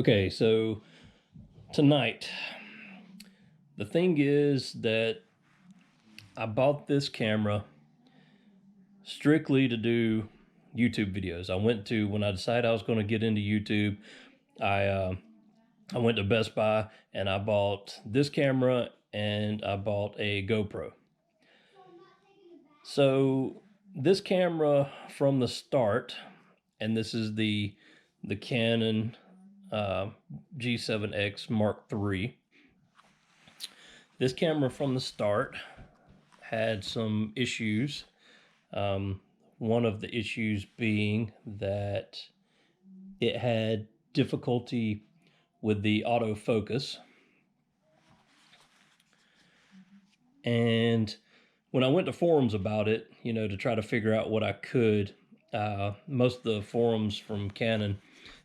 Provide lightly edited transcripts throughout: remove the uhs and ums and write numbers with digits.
Okay, so tonight, the thing is that I bought this camera strictly to do YouTube videos. When I decided I was going to get into YouTube, I went to Best Buy and I bought this camera and I bought a GoPro. So this camera from the start, and this is the Canon G7X Mark III. This camera from the start had some issues. One of the issues being that it had difficulty with the autofocus. And when I went to forums about it, to try to figure out what I could, most of the forums from Canon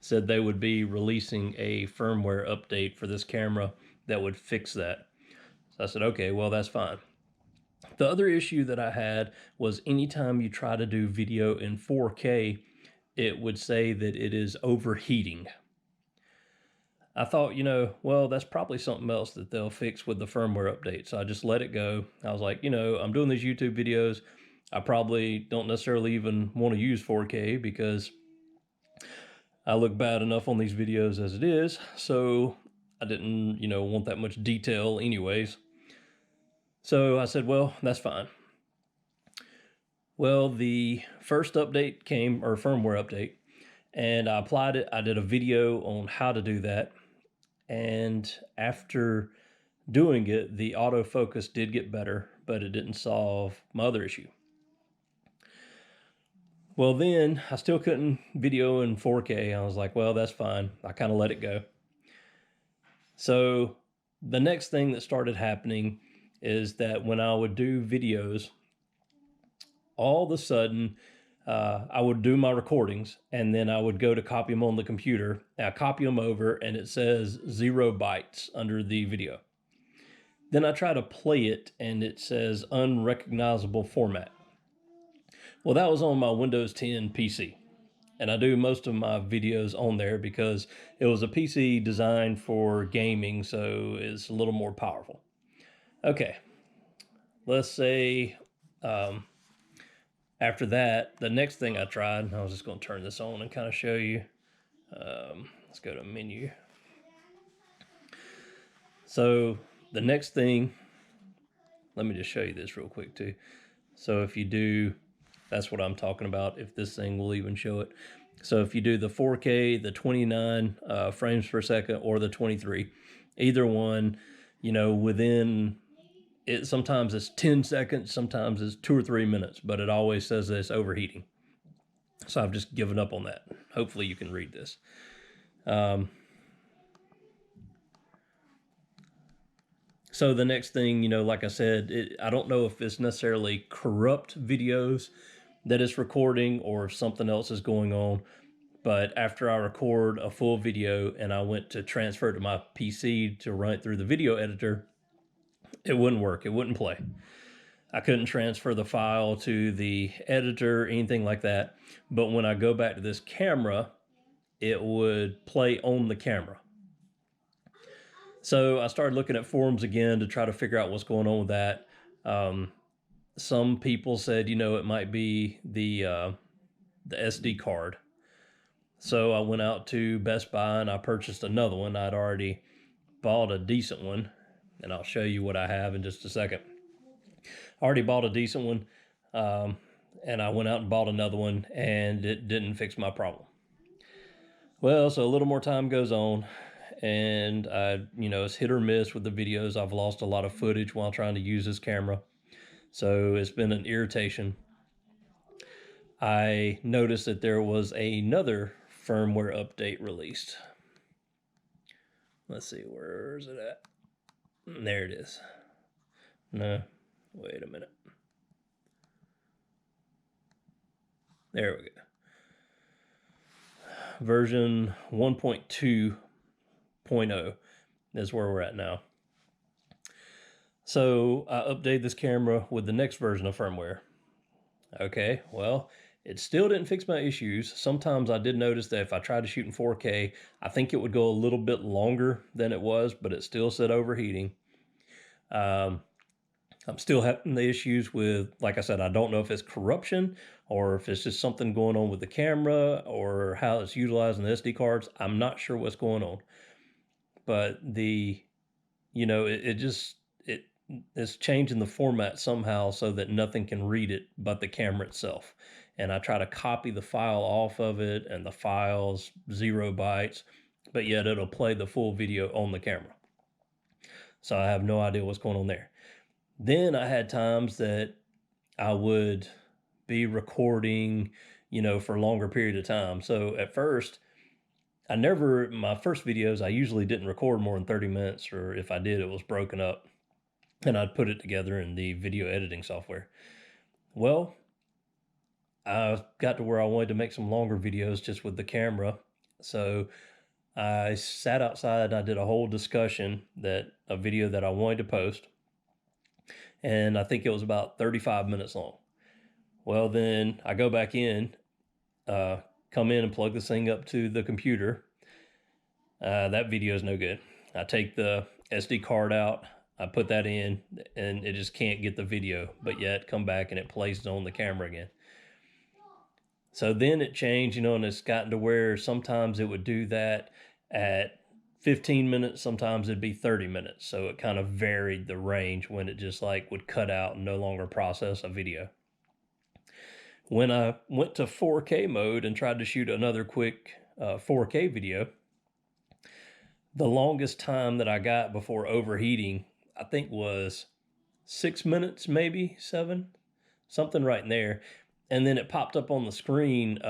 said they would be releasing a firmware update for this camera that would fix that. So I said, okay, well, that's fine. The other issue that I had was anytime you try to do video in 4K, it would say that it is overheating. I thought, well, that's probably something else that they'll fix with the firmware update. So I just let it go. I was like, I'm doing these YouTube videos. I probably don't necessarily even want to use 4K because I look bad enough on these videos as it is. So I didn't, want that much detail anyways. So I said, well, that's fine. Well, the first update came, or firmware update, and I applied it. I did a video on how to do that. And after doing it, the autofocus did get better, but it didn't solve my other issue. Well, then I still couldn't video in 4K. I was like, well, that's fine. I kind of let it go. So the next thing that started happening is that when I would do videos, all of a sudden, I would do my recordings and then I would go to copy them on the computer. I copy them over and it says 0 bytes under the video. Then I try to play it and it says unrecognizable format. Well, that was on my Windows 10 PC. And I do most of my videos on there because it was a PC designed for gaming, so it's a little more powerful. Okay, let's say after that, the next thing I tried, I was just going to turn this on and kind of show you. Let's go to menu. So the next thing, let me just show you this real quick too. So if you do, that's what I'm talking about, if this thing will even show it. So if you do the 4K, the 29 frames per second, or the 23, either one, within it, sometimes it's 10 seconds, sometimes it's 2 or 3 minutes, but it always says that it's overheating. So I've just given up on that. Hopefully you can read this. So the next thing, like I said, I don't know if it's necessarily corrupt videos that it's recording or if something else is going on. But after I record a full video and I went to transfer it to my PC to run it through the video editor, it wouldn't work. It wouldn't play. I couldn't transfer the file to the editor, anything like that. But when I go back to this camera, it would play on the camera. So I started looking at forums again to try to figure out what's going on with that. Some people said, it might be the SD card. So I went out to Best Buy and I purchased another one. I'd already bought a decent one, and I'll show you what I have in just a second. I already bought a decent one, and I went out and bought another one, and it didn't fix my problem. Well, so a little more time goes on, and it's hit or miss with the videos. I've lost a lot of footage while trying to use this camera, so it's been an irritation. I noticed that there was another firmware update released. Let's see, where is it at? There it is. No, wait a minute. There we go. Version 1.2.0 is where we're at now. So I updated this camera with the next version of firmware. Okay, well, It still didn't fix my issues. Sometimes I did notice that if I tried to shoot in 4K, I think it would go a little bit longer than it was, but it still said overheating. Um, I'm still having the issues with, like I said, I don't know if it's corruption or if it's just something going on with the camera or how it's utilizing the SD cards. I'm not sure what's going on, but it just it's changing the format somehow so that nothing can read it but the camera itself. And I try to copy the file off of it, and the file's 0 bytes, but yet it'll play the full video on the camera. So I have no idea what's going on there. Then I had times that I would be recording, for a longer period of time. So at first, my first videos, I usually didn't record more than 30 minutes, or if I did, it was broken up and I'd put it together in the video editing software. Well, I got to where I wanted to make some longer videos just with the camera. So I sat outside and I did a whole discussion, a video that I wanted to post. And I think it was about 35 minutes long. Well, then I go back in, come in and plug this thing up to the computer. That video is no good. I take the SD card out, I put that in, and it just can't get the video, but yet come back and it plays it on the camera again. So then it changed, and it's gotten to where sometimes it would do that at 15 minutes, sometimes it'd be 30 minutes. So it kind of varied the range when it just would cut out and no longer process a video. When I went to 4K mode and tried to shoot another quick 4K video, the longest time that I got before overheating, I think was 6 minutes, maybe 7, something right in there. And then it popped up on the screen,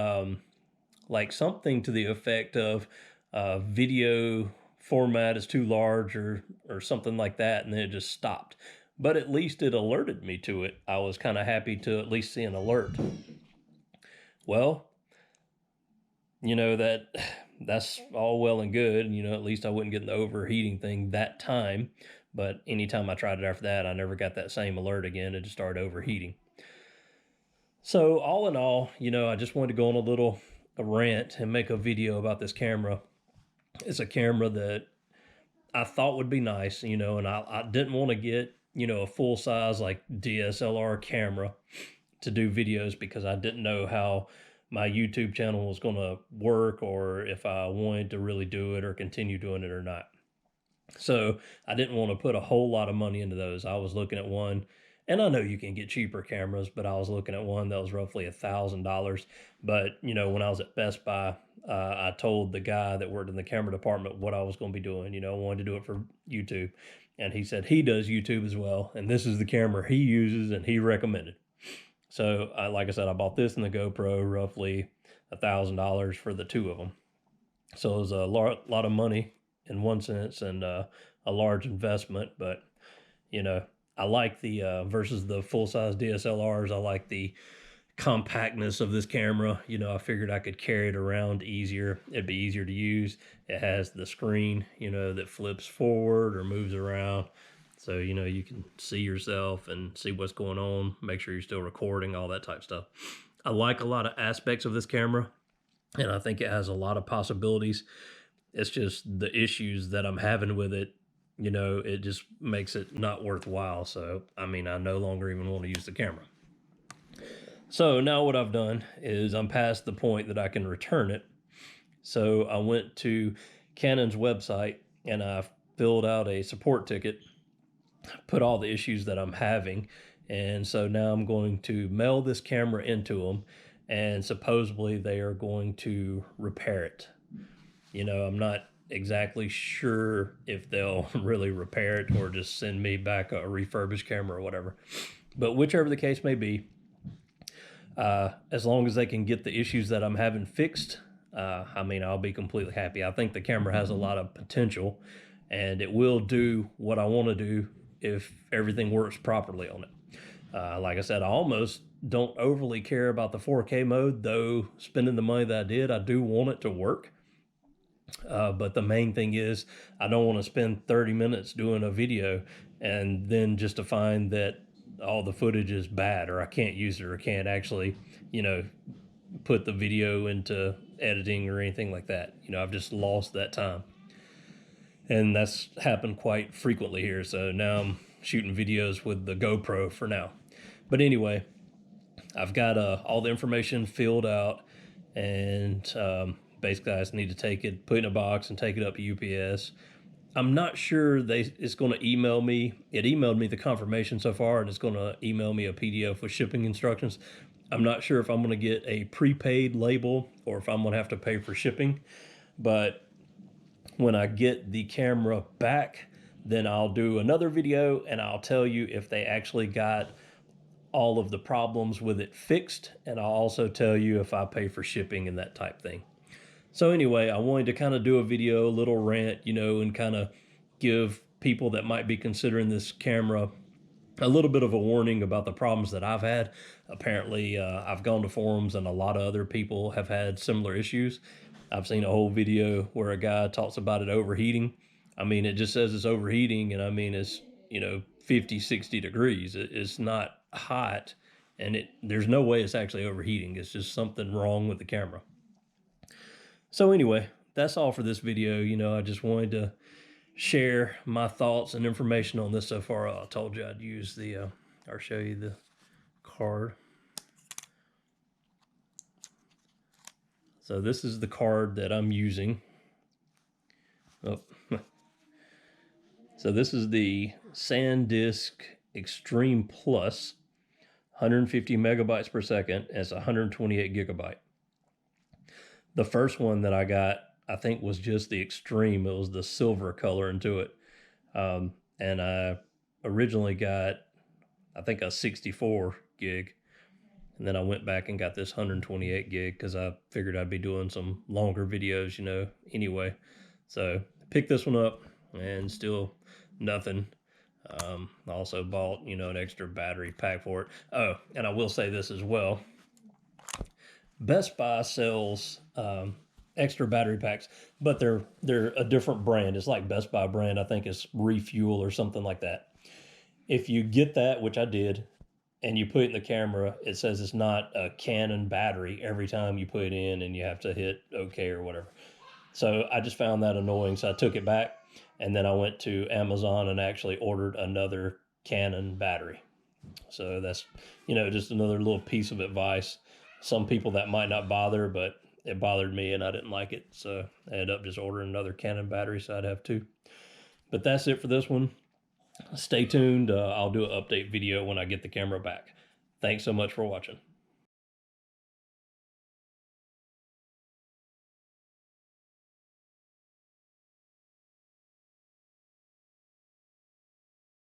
something to the effect of video format is too large or something like that. And then it just stopped. But at least it alerted me to it. I was kind of happy to at least see an alert. Well, that's all well and good. At least I wouldn't get the overheating thing that time. But anytime I tried it after that, I never got that same alert again. It just started overheating. So all in all, I just wanted to go on a rant and make a video about this camera. It's a camera that I thought would be nice, and I didn't want to get, a full size DSLR camera to do videos because I didn't know how my YouTube channel was going to work or if I wanted to really do it or continue doing it or not. So I didn't want to put a whole lot of money into those. I was looking at one, and I know you can get cheaper cameras, but I was looking at one that was roughly $1,000. But, when I was at Best Buy, I told the guy that worked in the camera department what I was going to be doing. I wanted to do it for YouTube. And he said he does YouTube as well. And this is the camera he uses and he recommended. So, like I said, I bought this and the GoPro, roughly $1,000 for the two of them. So it was a lot of money in one sense and a large investment. But, I like the versus the full-size DSLRs. I like the compactness of this camera. I figured I could carry it around easier. It'd be easier to use. It has the screen, that flips forward or moves around. So, you can see yourself and see what's going on, make sure you're still recording, all that type of stuff. I like a lot of aspects of this camera, and I think it has a lot of possibilities. It's just the issues that I'm having with it, it just makes it not worthwhile. So, I no longer even want to use the camera. So now what I've done is I'm past the point that I can return it. So I went to Cannon's website and I filled out a support ticket, put all the issues that I'm having. And so now I'm going to mail this camera into them, and supposedly they are going to repair it. I'm not exactly sure if they'll really repair it or just send me back a refurbished camera or whatever. But whichever the case may be, as long as they can get the issues that I'm having fixed, I'll be completely happy. I think the camera has a lot of potential, and it will do what I want to do if everything works properly on it. Like I said, I almost don't overly care about the 4K mode, though spending the money that I did, I do want it to work. But the main thing is I don't want to spend 30 minutes doing a video and then just to find that all the footage is bad or I can't use it or can't actually, put the video into editing or anything like that. You know, I've just lost that time. And that's happened quite frequently here. So now I'm shooting videos with the GoPro for now. But anyway, I've got all the information filled out, and basically I just need to take it, put it in a box, and take it up to UPS. I'm not sure it's going to email me. It emailed me the confirmation so far, and it's going to email me a PDF with shipping instructions. I'm not sure if I'm going to get a prepaid label or if I'm going to have to pay for shipping. But when I get the camera back, then I'll do another video and I'll tell you if they actually got all of the problems with it fixed, and I'll also tell you if I pay for shipping and that type thing. So anyway, I wanted to kind of do a video, a little rant, you know, and kind of give people that might be considering this camera a little bit of a warning about the problems that I've had. Apparently, I've gone to forums and a lot of other people have had similar issues. I've seen a whole video where a guy talks about it overheating. I mean, it just says it's overheating, and I mean, it's, you know, 50, 60 degrees. It's not hot, and there's no way it's actually overheating. It's just something wrong with the camera. So anyway, that's all for this video. You know, I just wanted to share my thoughts and information on this so far. I told you I'd use the, I'll show you the card. So this is the card that I'm using. Oh. So this is the SanDisk Extreme Plus, 150 megabytes per second. It's 128 gigabyte. The first one that I got, I think, was just the Extreme. It was the silver color into it. And I originally got, I think, a 64 gig. And then I went back and got this 128 gig because I figured I'd be doing some longer videos, you know, anyway. So I picked this one up and still nothing. I also bought, you know, an extra battery pack for it. Oh, and I will say this as well. Best Buy sells extra battery packs, but they're a different brand. It's like Best Buy brand. I think it's Refuel or something like that. If you get that, which I did, and you put it in the camera, it says it's not a Cannon battery every time you put it in, and you have to hit OK or whatever. So I just found that annoying, so I took it back, and then I went to Amazon and actually ordered another Cannon battery. So that's, you know, just another little piece of advice. Some people that might not bother, but it bothered me and I didn't like it. So I ended up just ordering another Cannon battery, so I'd have two. But that's it for this one. Stay tuned. I'll do an update video when I get the camera back. Thanks so much for watching.